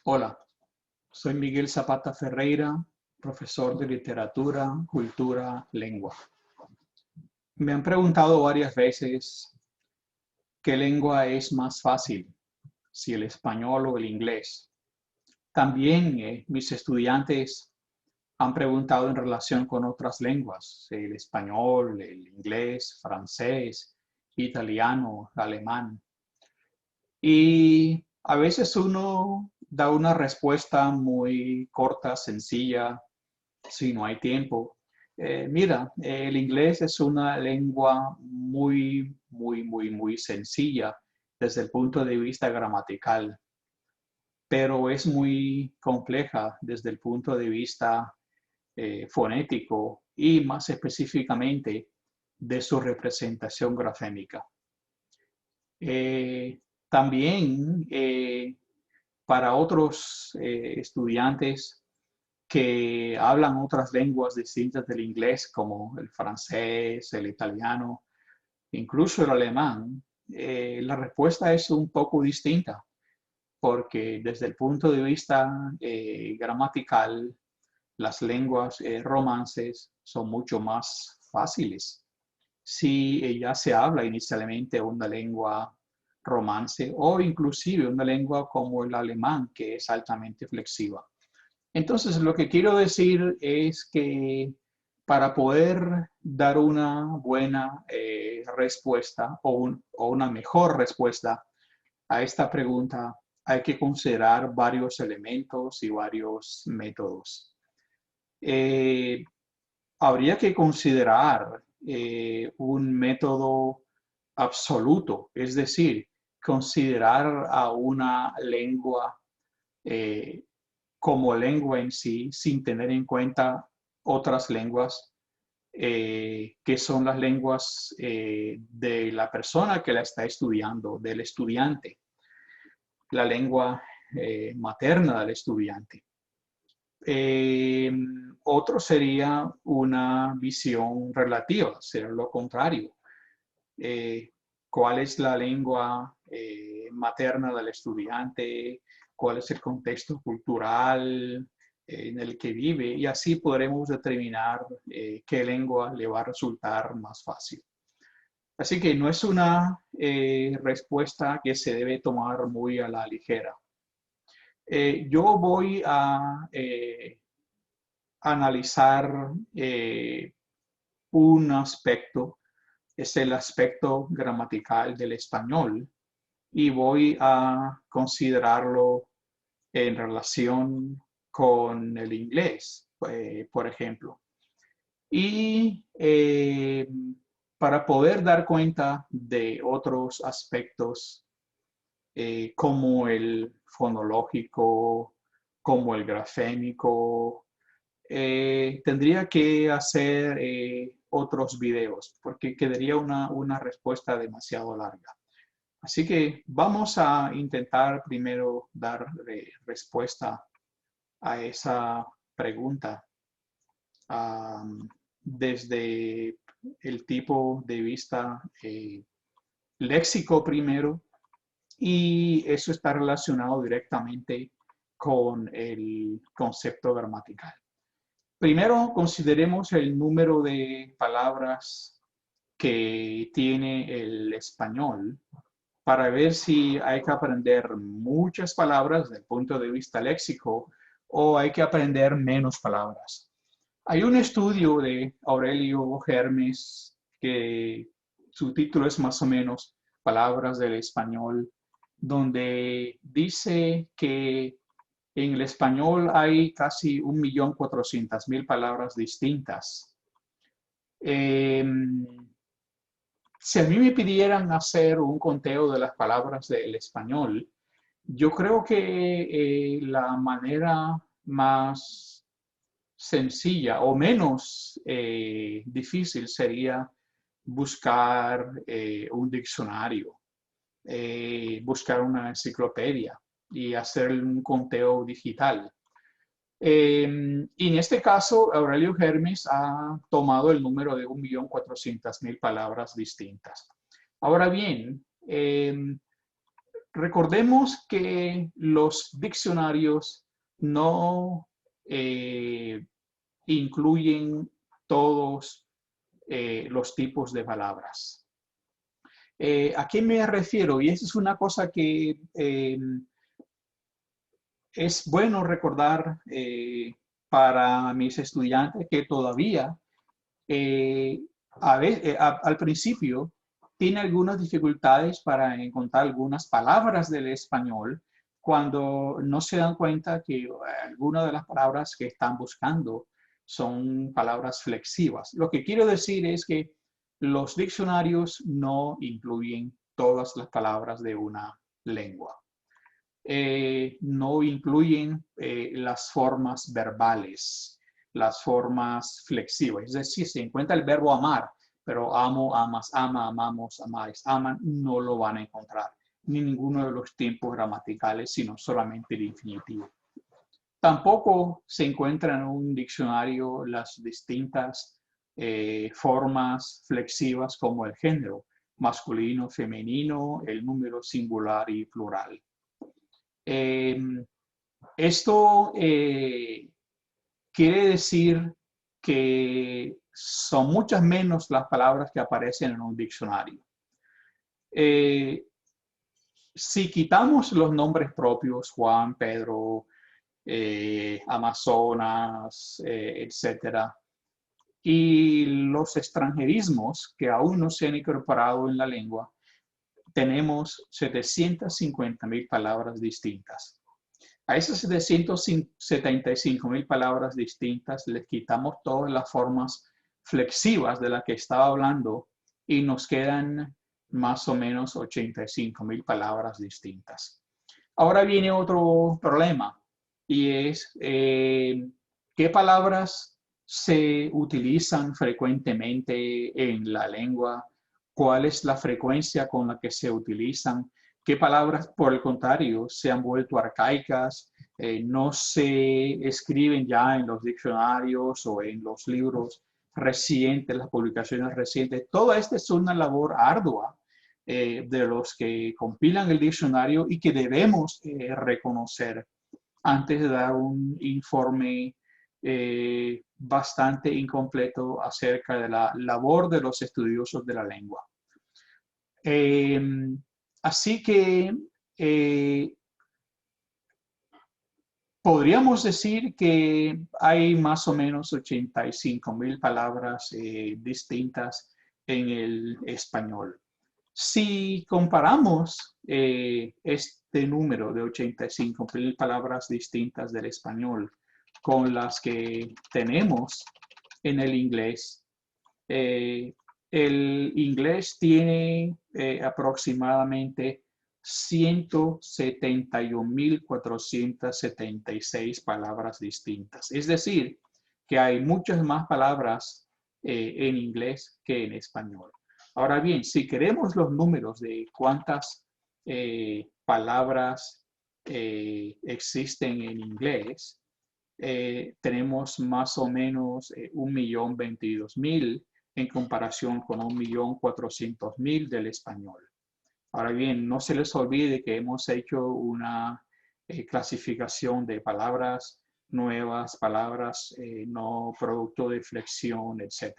Hola, soy Miguel Zapata Ferreira, profesor de literatura, cultura, lengua. Me han preguntado varias veces qué lengua es más fácil, si el español o el inglés. También mis estudiantes han preguntado en relación con otras lenguas, el español, el inglés, francés, italiano, alemán. Y a veces uno da una respuesta muy corta, sencilla, si no hay tiempo. Mira, el inglés es una lengua muy sencilla desde el punto de vista gramatical, pero es muy compleja desde el punto de vista fonético y más específicamente de su representación grafémica. Eh, también para otros estudiantes que hablan otras lenguas distintas del inglés, como el francés, el italiano, incluso el alemán, la respuesta es un poco distinta, porque desde el punto de vista gramatical, las lenguas romances son mucho más fáciles. Si ya se habla inicialmente una lengua romance o inclusive una lengua como el alemán, que es altamente flexiva. Entonces, lo que quiero decir es que para poder dar una buena respuesta o una mejor respuesta a esta pregunta, hay que considerar varios elementos y varios métodos. Eh, Habría que considerar un método absoluto, es decir, considerar a una lengua eh, como lengua en sí, sin tener en cuenta otras lenguas que son las lenguas de la persona que la está estudiando, del estudiante, la lengua materna del estudiante. Eh, Otro sería una visión relativa, sería lo contrario. Eh, ¿Cuál es la lengua materna del estudiante? ¿Cuál es el contexto cultural en el que vive? Y así podremos determinar qué lengua le va a resultar más fácil. Así que no es una respuesta que se debe tomar muy a la ligera. Yo voy a analizar un aspecto, es el aspecto gramatical del español, y voy a considerarlo en relación con el inglés, por ejemplo. Y para poder dar cuenta de otros aspectos como el fonológico, como el grafémico, tendría que hacer otros videos porque quedaría una respuesta demasiado larga. Así que vamos a intentar primero dar respuesta a esa pregunta desde el tipo de vista léxico primero, y eso está relacionado directamente con el concepto gramatical. Primero, consideremos el número de palabras que tiene el español para ver si hay que aprender muchas palabras desde el punto de vista léxico o hay que aprender menos palabras. Hay un estudio de Aurelio Hermes que su título es más o menos Palabras del Español, donde dice que en el español hay casi 1.400.000 palabras distintas. Eh, si a mí me pidieran hacer un conteo de las palabras del español, yo creo que la manera más sencilla o menos difícil sería buscar un diccionario, buscar una enciclopedia y hacer un conteo digital. Y en este caso, Aurelio Hermes ha tomado el número de 1.400.000 palabras distintas. Ahora bien, recordemos que los diccionarios no incluyen todos los tipos de palabras. ¿A qué me refiero? Y esa es una cosa que es bueno recordar para mis estudiantes que todavía al principio tiene algunas dificultades para encontrar algunas palabras del español cuando no se dan cuenta que algunas de las palabras que están buscando son palabras flexivas. Lo que quiero decir es que los diccionarios no incluyen todas las palabras de una lengua. No incluyen las formas verbales, las formas flexivas. Es decir, se encuentra el verbo amar, pero amo, amas, ama, amamos, amáis, aman, no lo van a encontrar. Ni ninguno de los tiempos gramaticales, sino solamente el infinitivo. Tampoco se encuentran en un diccionario las distintas formas flexivas como el género, masculino, femenino, el número singular y plural. Esto quiere decir que son muchas menos las palabras que aparecen en un diccionario. Si quitamos los nombres propios, Juan, Pedro, Amazonas, etcétera, y los extranjerismos que aún no se han incorporado en la lengua, tenemos 750,000 palabras distintas. A esas 775,000 palabras distintas les quitamos todas las formas flexivas de las que estaba hablando y nos quedan más o menos 85,000 palabras distintas. Ahora viene otro problema y es ¿qué palabras se utilizan frecuentemente en la lengua? ¿Cuál es la frecuencia con la que se utilizan? ¿Qué palabras, por el contrario, se han vuelto arcaicas? No se escriben ya en los diccionarios o en los libros recientes, las publicaciones recientes. Toda esta es una labor ardua de los que compilan el diccionario y que debemos reconocer antes de dar un informe bastante incompleto acerca de la labor de los estudiosos de la lengua. Así que podríamos decir que hay más o menos 85,000 palabras distintas en el español. Si comparamos este número de 85,000 palabras distintas del español con las que tenemos en el inglés tiene aproximadamente 171,476 palabras distintas. Es decir, que hay muchas más palabras en inglés que en español. Ahora bien, si queremos los números de cuántas palabras existen en inglés, tenemos más o menos 1,022,000 en comparación con 1,400,000 del español. Ahora bien, no se les olvide que hemos hecho una clasificación de palabras nuevas, palabras no producto de flexión, etc.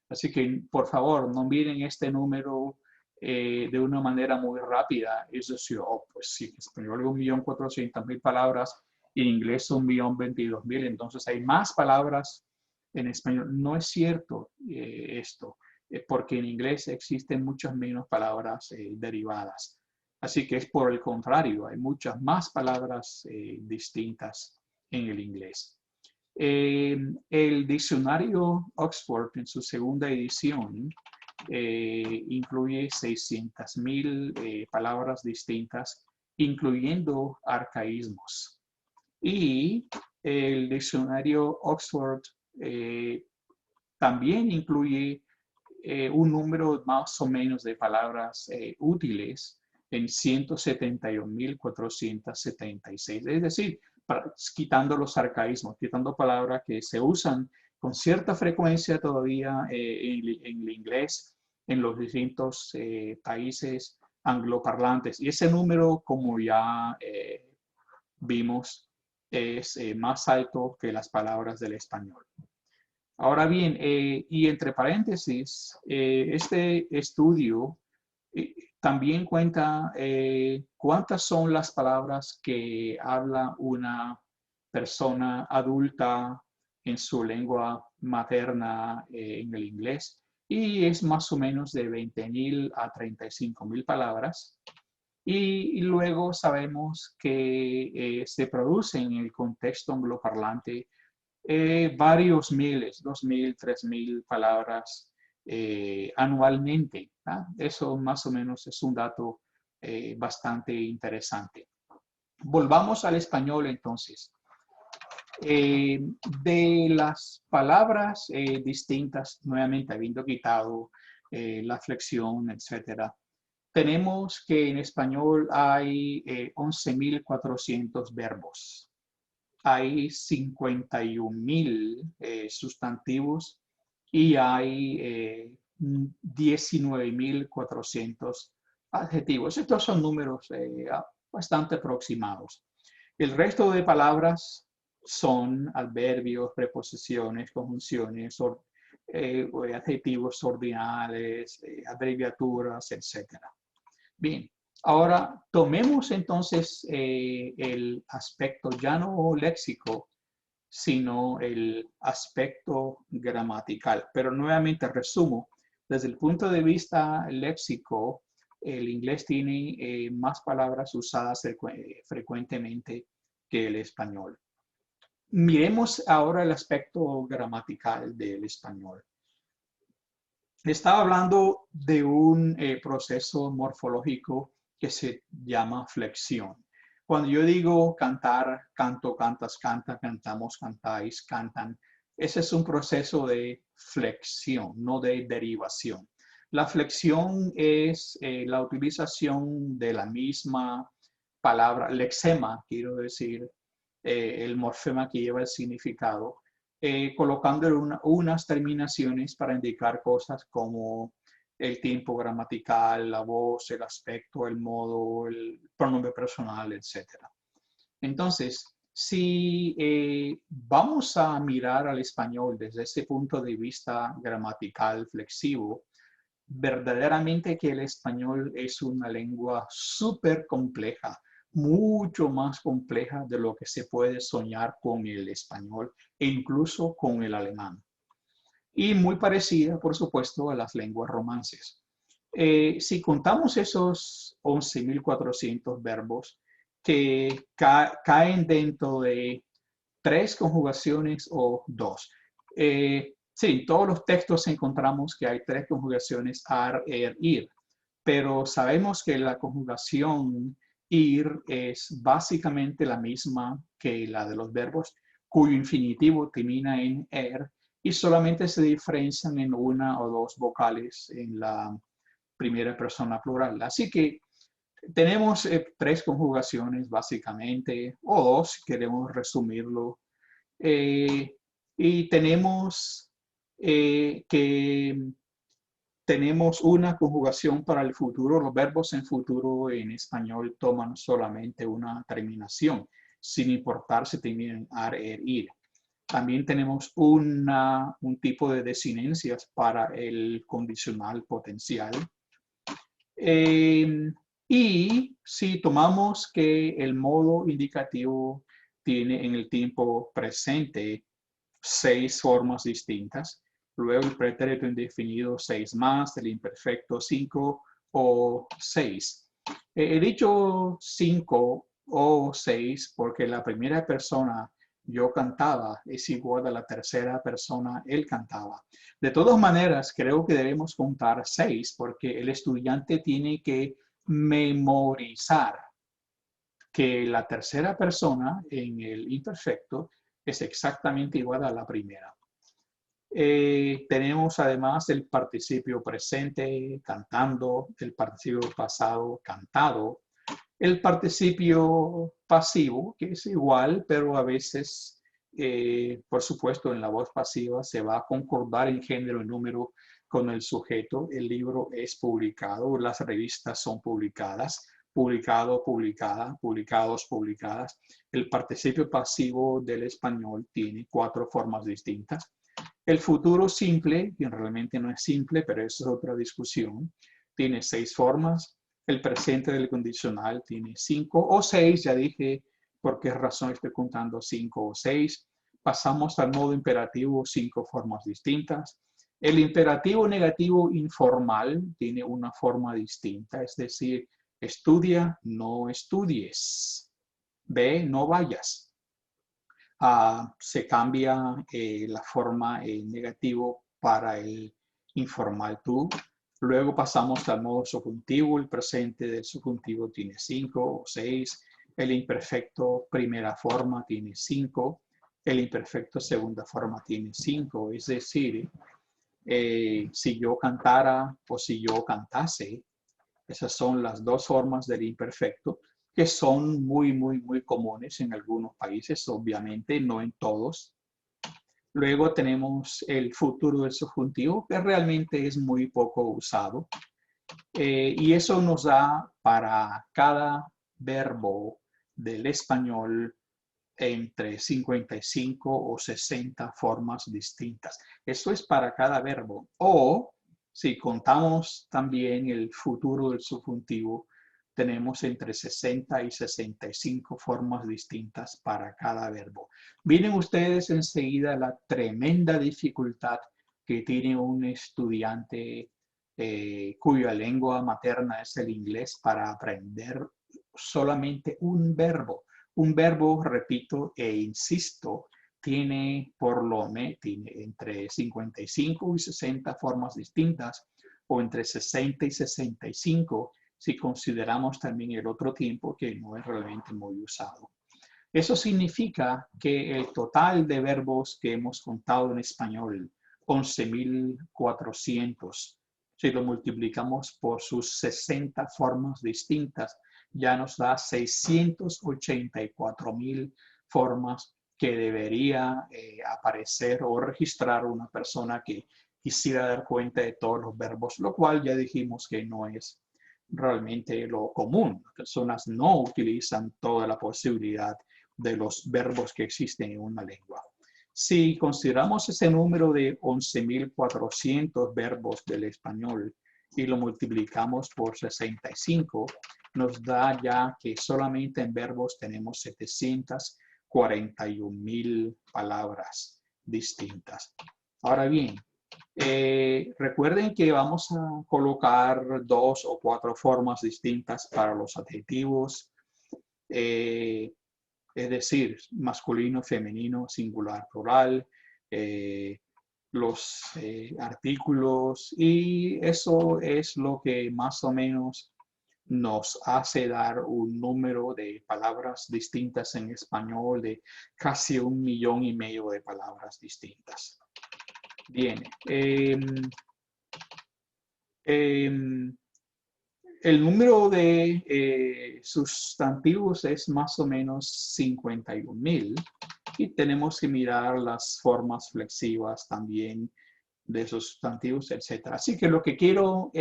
Así que, por favor, no miren este número de una manera muy rápida. Es decir, pues si en español hay 1,400,000 palabras y en inglés 1,022,000, entonces hay más palabras en español. No es cierto esto, porque en inglés existen muchas menos palabras derivadas. Así que es por el contrario, hay muchas más palabras distintas en el inglés. El diccionario Oxford en su segunda edición incluye 600,000 palabras distintas, incluyendo arcaísmos. Y el diccionario Oxford también incluye un número más o menos de palabras útiles en 171,476. Es decir, quitando los arcaísmos, quitando palabras que se usan con cierta frecuencia todavía en el inglés en los distintos países angloparlantes. Y ese número, como ya vimos, es más alto que las palabras del español. Ahora bien, y entre paréntesis, este estudio también cuenta cuántas son las palabras que habla una persona adulta en su lengua materna en el inglés, y es más o menos de 20,000 a 35,000 palabras. Y luego sabemos que se producen en el contexto angloparlante varios miles, 2,000, 3,000 palabras anualmente. Eso más o menos es un dato bastante interesante. Volvamos al español entonces. De las palabras distintas, nuevamente habiendo quitado la flexión, etcétera, tenemos que en español hay 11,400 verbos. Hay 51,000 sustantivos y hay 19,400 adjetivos. Estos son números bastante aproximados. El resto de palabras son adverbios, preposiciones, conjunciones, adjetivos ordinales, abreviaturas, etc. Bien, ahora tomemos entonces el aspecto ya no léxico, sino el aspecto gramatical. Pero nuevamente resumo, desde el punto de vista léxico, el inglés tiene más palabras usadas frecuentemente que el español. Miremos ahora el aspecto gramatical del español. Estaba hablando de un proceso morfológico que se llama flexión. Cuando yo digo cantar, canto, cantas, canta, cantamos, cantáis, cantan, ese es un proceso de flexión, no de derivación. La flexión es la utilización de la misma palabra, lexema, quiero decir, el morfema que lleva el significado, colocándole unas terminaciones para indicar cosas como el tiempo gramatical, la voz, el aspecto, el modo, el pronombre personal, etc. Entonces, si vamos a mirar al español desde ese punto de vista gramatical flexivo, verdaderamente que el español es una lengua súper compleja, mucho más compleja de lo que se puede soñar con el español e incluso con el alemán. Y muy parecida, por supuesto, a las lenguas romances. Si contamos esos 11,400 verbos que caen dentro de 3 conjugaciones o 2. Sí, todos los textos encontramos que hay 3 conjugaciones, ar, er, ir, pero sabemos que la conjugación ir es básicamente la misma que la de los verbos cuyo infinitivo termina en er y solamente se diferencian en una o dos vocales en la primera persona plural. Así que tenemos 3 conjugaciones básicamente, o 2 si queremos resumirlo. Y tenemos que tenemos una conjugación para el futuro. Los verbos en futuro en español toman solamente una terminación, sin importar si terminan ar, er, ir. También tenemos un tipo de desinencias para el condicional potencial. Y si tomamos que el modo indicativo tiene en el tiempo presente 6 formas distintas, luego el pretérito indefinido 6 más, el imperfecto 5 o 6. He dicho 5 o 6 porque la primera persona yo cantaba es igual a la tercera persona él cantaba. De todas maneras, creo que debemos contar 6 porque el estudiante tiene que memorizar que la tercera persona en el imperfecto es exactamente igual a la primera. Tenemos además el participio presente, cantando, el participio pasado, cantado, el participio pasivo, que es igual, pero a veces, por supuesto, en la voz pasiva se va a concordar en género y número con el sujeto, el libro es publicado, las revistas son publicadas, publicado, publicada, publicados, publicadas. El participio pasivo del español tiene 4 formas distintas. El futuro simple, que realmente no es simple, pero eso es otra discusión, tiene 6 formas. El presente del condicional tiene 5 o 6, ya dije por qué razón estoy contando 5 o 6. Pasamos al modo imperativo, 5 formas distintas. El imperativo negativo informal tiene una forma distinta, es decir, estudia, no estudies. Ve, no vayas. Se cambia la forma negativo para el informal tú. Luego pasamos al modo subjuntivo. El presente del subjuntivo tiene 5 o 6. El imperfecto primera forma tiene 5. El imperfecto segunda forma tiene 5. Es decir, si yo cantara o si yo cantase, esas son las 2 formas del imperfecto que son muy comunes en algunos países, obviamente no en todos. Luego tenemos el futuro del subjuntivo, que realmente es muy poco usado. Y eso nos da para cada verbo del español entre 55 o 60 formas distintas. Eso es para cada verbo. O si contamos también el futuro del subjuntivo, tenemos entre 60 y 65 formas distintas para cada verbo. Miren ustedes enseguida la tremenda dificultad que tiene un estudiante cuya lengua materna es el inglés para aprender solamente un verbo. Un verbo, repito e insisto, tiene por lo menos entre 55 y 60 formas distintas o entre 60 y 65 si consideramos también el otro tiempo que no es realmente muy usado. Eso significa que el total de verbos que hemos contado en español, 11.400, si lo multiplicamos por sus 60 formas distintas, ya nos da 684.000 formas que debería aparecer o registrar una persona que quisiera dar cuenta de todos los verbos, lo cual ya dijimos que no es realmente lo común. Las personas no utilizan toda la posibilidad de los verbos que existen en una lengua. Si consideramos ese número de 11.400 verbos del español y lo multiplicamos por 65, nos da ya que solamente en verbos tenemos 741.000 palabras distintas. Ahora bien, recuerden que vamos a colocar 2 o 4 formas distintas para los adjetivos, es decir, masculino, femenino, singular, plural, los artículos, y eso es lo que más o menos nos hace dar un número de palabras distintas en español de casi 1,5 millones de palabras distintas. Bien. El número de sustantivos es más o menos 51.000 y tenemos que mirar las formas flexivas también de esos sustantivos, etc. Así que lo que quiero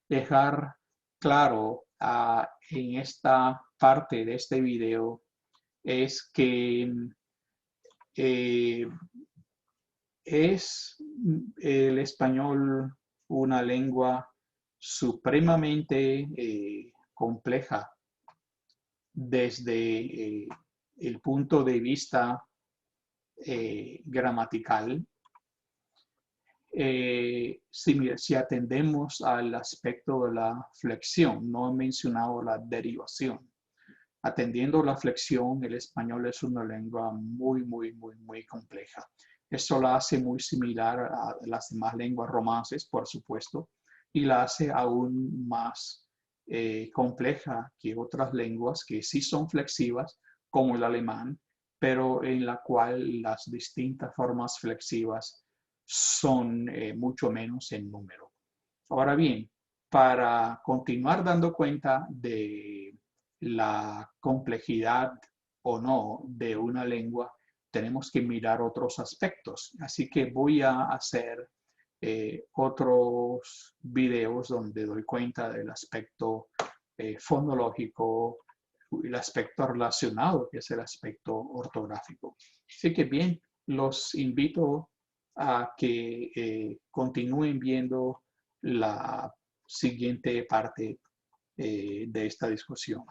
dejar claro en esta parte de este video es que es el español una lengua supremamente compleja desde el punto de vista gramatical. Si atendemos al aspecto de la flexión, no he mencionado la derivación. Atendiendo la flexión, el español es una lengua muy compleja. Esto la hace muy similar a las demás lenguas romances, por supuesto, y la hace aún más compleja que otras lenguas que sí son flexivas, como el alemán, pero en la cual las distintas formas flexivas son mucho menos en número. Ahora bien, para continuar dando cuenta de la complejidad o no de una lengua, tenemos que mirar otros aspectos. Así que voy a hacer otros videos donde doy cuenta del aspecto fonológico, el aspecto relacionado, que es el aspecto ortográfico. Así que bien, los invito a que continúen viendo la siguiente parte de esta discusión.